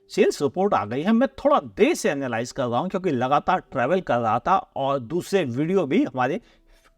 Sales report आ गई है। मैं थोड़ा देर से एनालाइज कर रहा हूँ क्योंकि लगातार ट्रैवल कर रहा था और दूसरे वीडियो भी हमारे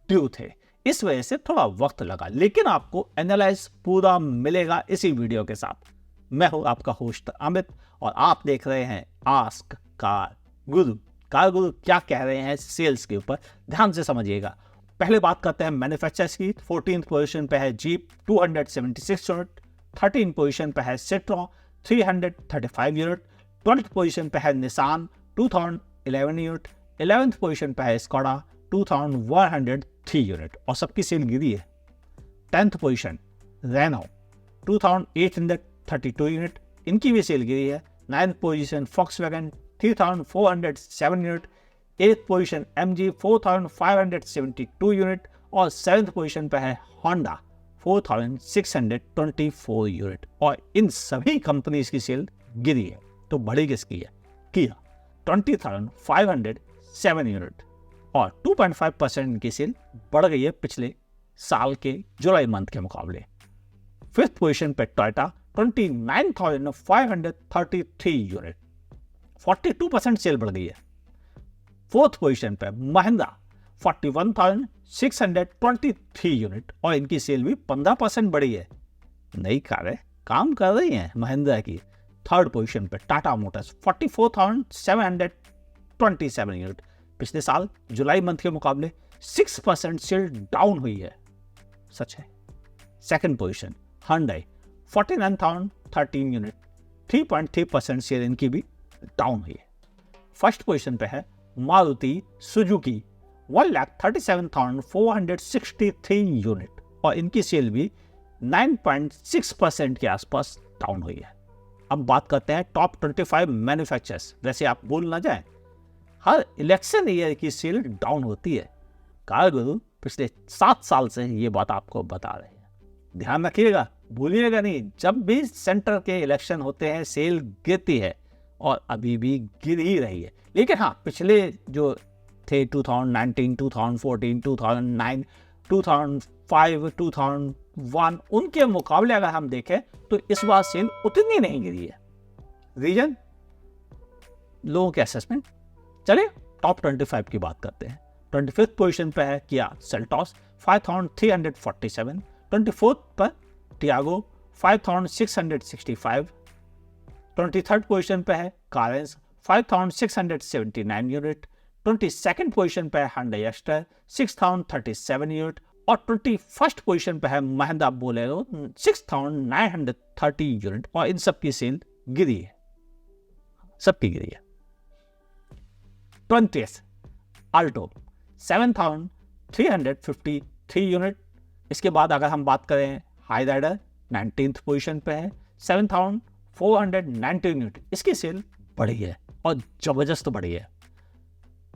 ड्यू थे, इस वजह से थोड़ा वक्त लगा, लेकिन आपको एनालाइज पूरा मिलेगा इसी वीडियो के साथ। मैं हूं आपका होस्ट अमित और आप देख रहे हैं आस्क कार गुरु। कार गुरु क्या कह रहे हैं सेल्स के ऊपर, ध्यान से समझिएगा। पहले बात करते हैं मैन्युफैक्चरर्स की। 14th पोजीशन पे है जीप 276 यूनिट, 13 पोजीशन पे है सिट्रॉन 335 यूनिट, 12th पोजीशन पे है निसान 2011 यूनिट, 11th पोजीशन पे है स्कोडा 2103 यूनिट और सबकी सेल गिरी है। 10th पोजीशन रेनो 2832 यूनिट, इनकी भी सेल गिरी है। 9th position Volkswagen 3407 unit, 8th position MG 4572 unit और 7th पोजीशन पे है होंडा 4624 यूनिट। और इन सभी कंपनीज की सेल गिरी है। तो बड़ी किसकी है? किया 20,507 यूनिट और 2.5% की सेल बढ़ गई है पिछले साल के जुलाई मंथ के मुकाबले। 5th पोजीशन पे टोयोटा 29,533 यूनिट, 42% सेल बढ़ गई है। 4th पोजीशन पे महिंद्रा 41,623 यूनिट और इनकी सेल भी 15% बढ़ी है। नई कारें काम कर रही हैं महिंद्रा की। 3rd पोजीशन पे टाटा मोटर्स 44,727 यूनिट, पिछले साल जुलाई मंथ के मुकाबले 6% सेल डाउन हुई है। सच है। 2nd position Hyundai 49,013 unit, 3.3% cell इनकी भी डाउन हुई है। 1st पोजीशन पे है मारुति सुजुकी 1,37,463 यूनिट और इनकी सेल भी 9.6% के आसपास डाउन हुई है। अब बात करते हैं टॉप 25 मैन्युफैक्चरर्स। वैसे आप भूल ना जाएं, हर इलेक्शन ईयर की सेल डाउन होती है। कार गुरु पिछले 7 साल से ये बात आपको बता रहे हैं, ध्यान रखिएगा, भूलिएगा नहीं। जब भी सेंटर के इलेक्शन होते हैं सेल गिरती है और अभी भी गिर ही रही है। लेकिन हाँ, पिछले जो थे 2019, 2014, 2009, 2005, 2001 उनके मुकाबले अगर हम देखें तो इस बार सेल उतनी नहीं गिरी है। रीजन, लोगों के असेसमेंट। चलिए टॉप 25 की बात करते हैं। 25th पोजीशन पे है किया सेल्टॉस 5,347, 24th पर टियागो 5,665, 23rd पोजीशन पे है कारेंस 5,679 यूनिट, 22nd पोजीशन पे है Hyundai Exter 6,037 यूनिट और 21st पोजीशन पे है महिंद्रा बोलेरो 6,930 यूनिट और इन सब की सेल गिरी है, सबकी गिरी है। 20th Alto 7,353 unit. इसके बाद अगर हम बात करें हाई राइडर 19th पोजीशन पे है 7,490 यूनिट, इसकी सेल बढ़ी है और जबरदस्त बढ़ी है।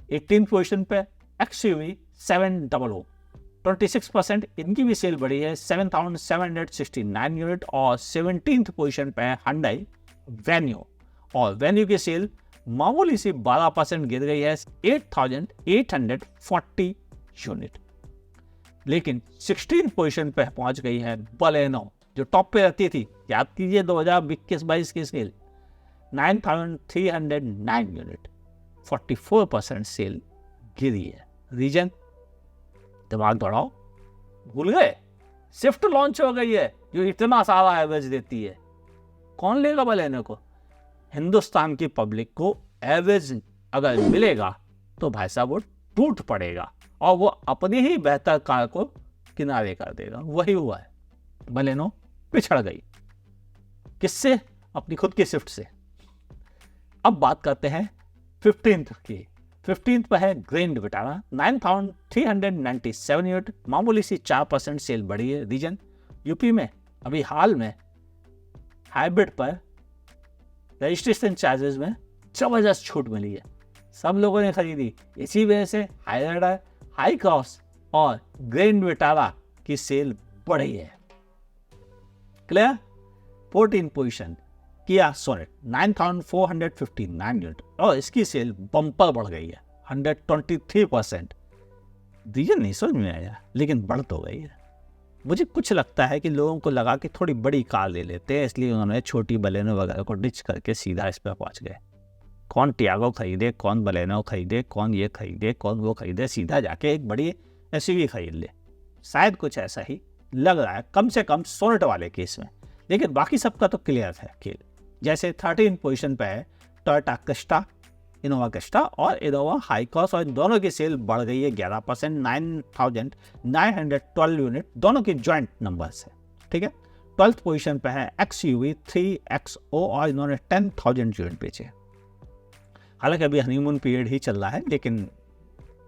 18th पोजीशन पे XUV 700, 26% इनकी भी सेल बढ़ी है 7,769 यूनिट और 17th पोजीशन पे है Hyundai Venue और Venue की सेल मामूली सी 12% गिर गई है 8,840 यूनिट। लेकिन 16th पोजीशन पे पहुंच गई है बलेनो, जो टॉप पे रहती थी। याद कीजिए 2021-22 की सेल 9,309 यूनिट, 44% सेल गिरी है। रीजन, दिमाग दौड़ाओ, भूल गए? स्विफ्ट लॉन्च हो गई है जो इतना सारा एवरेज देती है। कौन लेगा बलेनो को? हिंदुस्तान की पब्लिक को एवरेज अगर मिलेगा तो भाई साहब वो टूट पड़ेगा और वो अपनी ही बेहतर कार को किनारे कर देगा। वही हुआ है, बलेनो पिछड़ गई। किससे? अपनी खुद की स्विफ्ट से। अब बात करते हैं 15th की। 15th पर है ग्रैंड विटारा 9,397 यूनिट, मामूली सी 4% सेल बढ़ी है। रीजन, यूपी में अभी हाल में हाइब्रिड पर रजिस्ट्रेशन चार्जेस में जबरदस्त छूट मिली है, सब लोगों ने खरीदी। इसी वजह से हाई राइडर, हाई क्रॉस और ग्रैंड विटारा की सेल बढ़ी है। क्लियर? 14th पोजीशन किया सोनेट 9,459 यूनिट और इसकी सेल बम्पर बढ़ गई है 123%। रीजन नहीं समझ में आया, लेकिन बढ़ तो गई है। मुझे कुछ लगता है कि लोगों को लगा कि थोड़ी बड़ी कार ले लेते हैं, इसलिए उन्होंने छोटी बलेनो वगैरह को डिच करके सीधा इस पर पहुंच गए। कौन टियागो खरीदे, कौन बलेनो खरीदे, कौन ये खरीदे, कौन वो खरीदे, सीधा जाके एक बड़ी एसयूवी खरीद ले। शायद कुछ ऐसा ही लग रहा है, कम से कम सोनेट वाले केस में। लेकिन बाकी सबका तो क्लियर है खेल। जैसे 13 पोजीशन पे है टोयोटा क्रिस्टा, इनोवा क्रिस्टा और इनोवा हाई क्रॉस, और इन दोनों की सेल बढ़ गई है 11%, 9,912 यूनिट, दोनों की ज्वाइंट नंबर्स है। ठीक है। 12th पोजीशन पे है XUV 3XO और इन्होंने 10,000 यूनिट बेचे। हालांकि अभी हनीमून पीरियड ही चल रहा है, लेकिन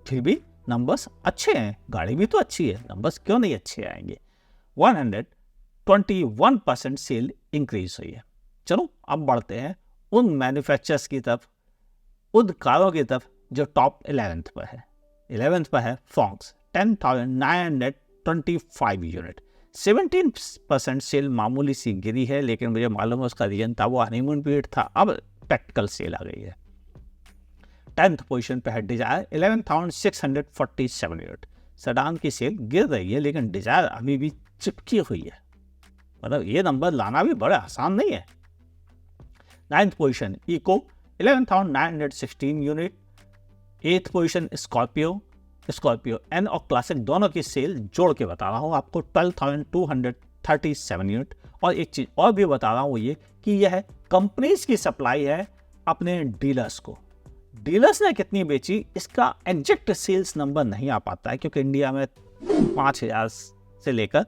फिर भी नंबर्स अच्छे हैं, गाड़ी भी तो अच्छी है, नंबर्स क्यों नहीं अच्छे आएंगे। 121% सेल इंक्रीज हुई है। चलो अब बढ़ते हैं उन मैन्युफैक्चरर्स की तरफ, उन कारों की तरफ जो टॉप 11th पर है। 11th पर है फोक्स 10,925 यूनिट, 17% सेल मामूली सी गिरी है, लेकिन मुझे मालूम है उसका रीजन था वो हनीमून पीरियड था, अब प्रैक्टिकल सेल आ गई है। 10th पोजीशन पे है डिजायर 11,647 यूनिट। सेडान की सेल गिर रही है, लेकिन डिजायर अभी भी चिपकी हुई है, मतलब ये नंबर लाना भी बड़ा आसान नहीं है। 9th position Eeco 11,916 unit. 8th position Scorpio N और क्लासिक दोनों की सेल जोड़ के बता रहा हूँ आपको 12,237 यूनिट। और एक चीज और भी बता रहा हूँ ये कि यह कंपनीज की सप्लाई है अपने डीलर्स को। डीलर्स ने कितनी बेची इसका एग्जैक्ट सेल्स नंबर नहीं आ पाता है, क्योंकि इंडिया में 5,000 से लेकर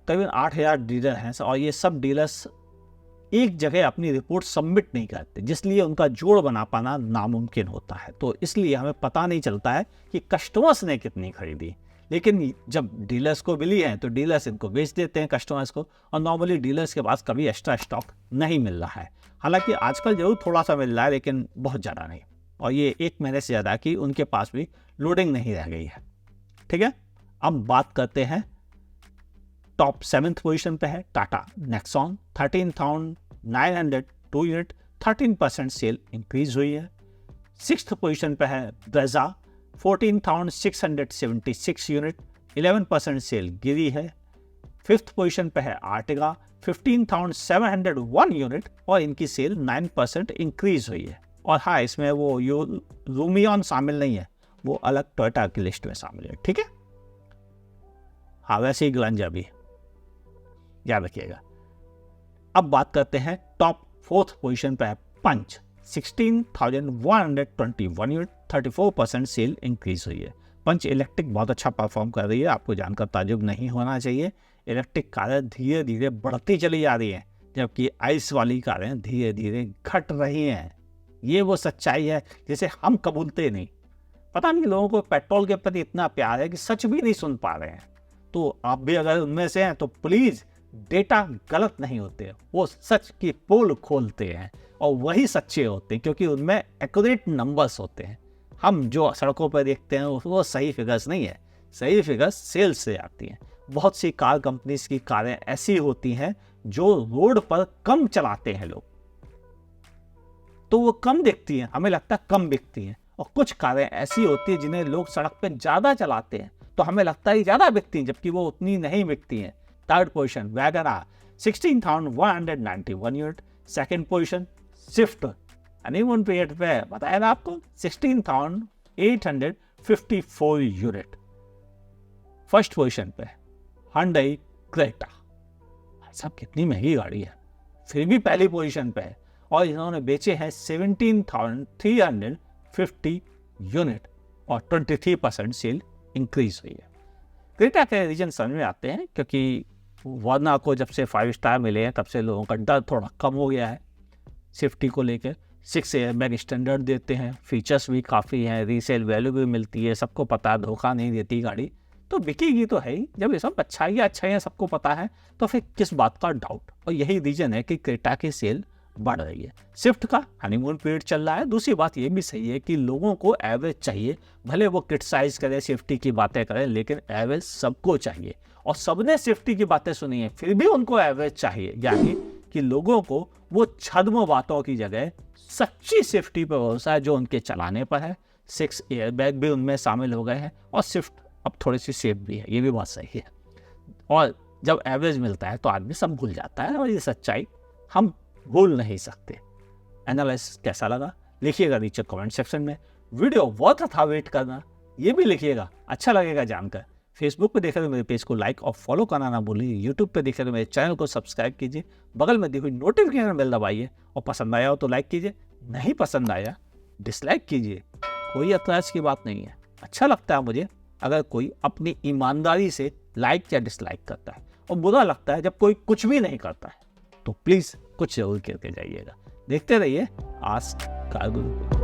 करीबन 8,000 डीलर हैं, और ये सब डीलर्स एक जगह अपनी रिपोर्ट सबमिट नहीं करते, जिसलिए उनका जोड़ बना पाना नामुमकिन होता है। तो इसलिए हमें पता नहीं चलता है कि कस्टमर्स ने कितनी खरीदी। लेकिन जब डीलर्स को मिली है तो डीलर्स इनको बेच देते हैं कस्टमर्स को, और नॉर्मली डीलर्स के पास कभी एक्स्ट्रा स्टॉक नहीं मिल रहा है। हालांकि आजकल जरूर थोड़ा सा मिल रहा है, लेकिन बहुत ज़्यादा नहीं, और ये 1 महीने से ज़्यादा कि उनके पास भी लोडिंग नहीं रह गई है। ठीक है। अब बात करते हैं टॉप 7th पोजीशन पे है Tata Nexon 13,902 unit, 13% sale increase हुई है। 6th पोजीशन पे है ब्रेजा 14,676 यूनिट, 11% सेल गिरी है। 5th पोजीशन पे है आर्टिगा 15,701 यूनिट और इनकी सेल 9% इंक्रीज हुई है। और हाँ, इसमें वो रूमियन शामिल नहीं है, वो अलग टोयोटा की लिस्ट में शामिल है। ठीक है। हाँ, वैसे ही ग्लंजा भी याद रखिएगा। अब बात करते हैं टॉप 4th पोजीशन पे है पंच 16,121 यूनिट, 34% सेल इंक्रीज हुई है। पंच इलेक्ट्रिक बहुत अच्छा परफॉर्म कर रही है, आपको जानकर ताजुब नहीं होना चाहिए। इलेक्ट्रिक कारें धीरे धीरे बढ़ती चली जा रही हैं, जबकि आइस वाली कारें धीरे धीरे घट रही हैं। ये वो सच्चाई है जिसे हम कबूलते नहीं। पता नहीं लोगों को पेट्रोल के प्रति इतना प्यार है कि सच भी नहीं सुन पा रहे हैं। तो आप भी अगर उनमें से हैं तो प्लीज़, डेटा गलत नहीं होते, वो सच की पोल खोलते हैं और वही सच्चे होते हैं, क्योंकि उनमें एक्यूरेट नंबर्स होते हैं। हम जो सड़कों पर देखते हैं वो सही फिगर्स नहीं है, सही फिगर्स सेल्स से आती हैं। बहुत सी कार कंपनीज की कारें ऐसी होती हैं जो रोड पर कम चलाते हैं लोग, तो वो कम दिखती हैं, हमें लगता है कम बिकती हैं। और कुछ कारें ऐसी होती हैं जिन्हें लोग सड़क पर ज़्यादा चलाते हैं, तो हमें लगता है ज़्यादा बिकती हैं, जबकि वो उतनी नहीं बिकती हैं। 3rd position Wagon R 16,191 unit. 2nd position Swift honeymoon period पे बताया ना आपको 16,854 यूनिट। 1st पोजीशन पे Hyundai क्रेटा। सब कितनी महंगी गाड़ी है, फिर भी पहली पोजीशन पे है, और इन्होंने बेचे हैं 17,350 यूनिट और 23% सेल इंक्रीज हुई है। क्रेटा के रीजन समझ में आते हैं, क्योंकि वर्ना को जब से 5 स्टार मिले हैं तब से लोगों का डर थोड़ा कम हो गया है सेफ्टी को लेकर। 6 एयरबैग स्टैंडर्ड देते हैं, फीचर्स भी काफ़ी हैं, रीसेल वैल्यू भी मिलती है, सबको पता है, धोखा नहीं देती गाड़ी, तो बिकेगी तो है ही। जब ये सब अच्छाई सबको पता है तो फिर किस बात का डाउट। और यही रीजन है कि क्रेटा की सेल बढ़ रही है। स्विफ्ट का हनीमून पीरियड चल रहा है। दूसरी बात ये भी सही है कि लोगों को एवरेज चाहिए, भले वो क्रिटिसाइज करें, सेफ्टी की बातें करें, लेकिन एवरेज सबको चाहिए। और सबने सेफ्टी की बातें सुनी है, फिर भी उनको एवरेज चाहिए, यानी कि लोगों को वो छद्म बातों की जगह सच्ची सेफ्टी पर भरोसा है जो उनके चलाने पर है। 6 एयरबैग भी उनमें शामिल हो गए हैं और स्विफ्ट अब थोड़ी सी सेफ भी है, ये भी बात सही है। और जब एवरेज मिलता है तो आदमी सब भूल जाता है, और ये सच्चाई हम भूल नहीं सकते। एनालिसिस कैसा लगा लिखिएगा नीचे कमेंट सेक्शन में। वीडियो बहुत था, वेट करना, ये भी लिखिएगा, अच्छा लगेगा जानकर। फेसबुक पे देखे तो मेरे पेज को लाइक और फॉलो करना ना भूलिए। यूट्यूब पे देखे तो मेरे चैनल को सब्सक्राइब कीजिए, बगल में दी हुई नोटिफिकेशन बेल दबाइए, और पसंद आया हो तो लाइक कीजिए, नहीं पसंद आया डिसलाइक कीजिए। कोई ऐतराज की बात नहीं है। अच्छा लगता है मुझे अगर कोई अपनी ईमानदारी से लाइक या डिसलाइक करता है, और बुरा लगता है जब कोई कुछ भी नहीं करता है। तो प्लीज़ कुछ जरूर करके जाइएगा। देखते रहिए आस्क कार गुरु।